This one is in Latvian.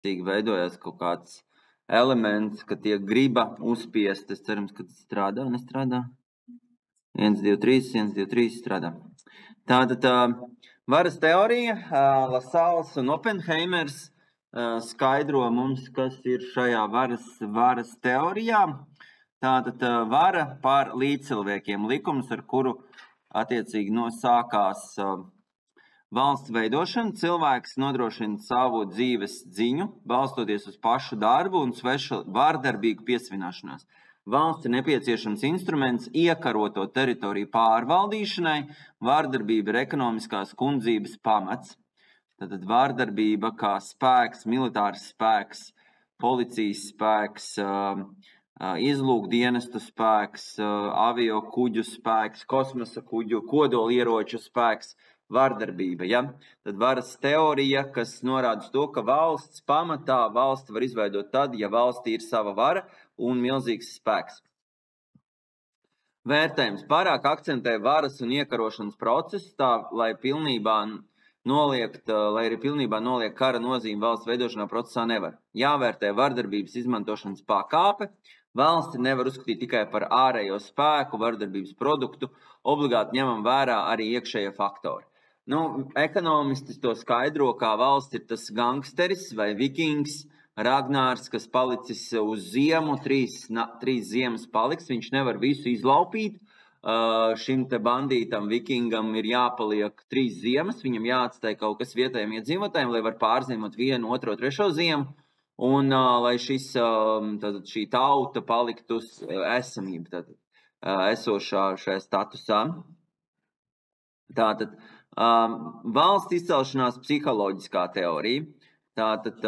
Tīk veidojās kaut kāds elements, ka tiek griba uzspiest. Es cerams, ka tas strādā, nestrādā. 1, 2, 3, 1, 2, 3 strādā. Tātad varas teorija, Lasals un Oppenheimers skaidro mums, kas ir šajā varas teorijā. Tātad vara pār līdzcilvēkiem, likums, ar kuru attiecīgi nosākās valsts veidošana. Cilvēks nodrošina savu dzīves dziņu, balstoties uz pašu darbu un svešu vārdarbīgu piesavināšanos. Valsts ir nepieciešams instruments iekaroto teritoriju pārvaldīšanai, vārdarbība ir ekonomiskās kundzības pamats. Tātad vārdarbība kā spēks, militārs spēks, policijas spēks, izlūkdienestu spēks, avio kuģu spēks, kosmosa kuģu, kodolieroču spēks, vārdarbība. Ja? Tad varas teorija, kas norāda to, ka valsts pamatā valsti var izveidot tad, ja valstī ir sava vara un milzīgs spēks. Vērtējums pārāk akcentē varas un iekarošanas procesu, tā, lai arī pilnībā noliegt kara nozīmi valsts veidošanā procesā nevar. Jāvērtē vardarbības izmantošanas pakāpe. Valsti nevar uzskatīt tikai par ārējo spēku, vardarbības produktu, obligāti ņemam vērā arī iekšējie faktori. Ekonomisti to skaidro, kā valsts ir tas gangsteris vai vikings, Ragnārs, kas palicis uz ziemu, 3 ziemas paliks, viņš nevar visu izlaupīt. Šim te bandītam, vikingam ir jāpaliek 3 ziemas, viņam jāatstāj kaut kas vietējiem iedzīvotājiem, lai var pārzīmot 1, 2, 3 ziemu, un lai šī tauta paliktu uz esamību, esošā šajā statusā. Tātad valsts izcelšanās psiholoģiskā teorija. Tātad,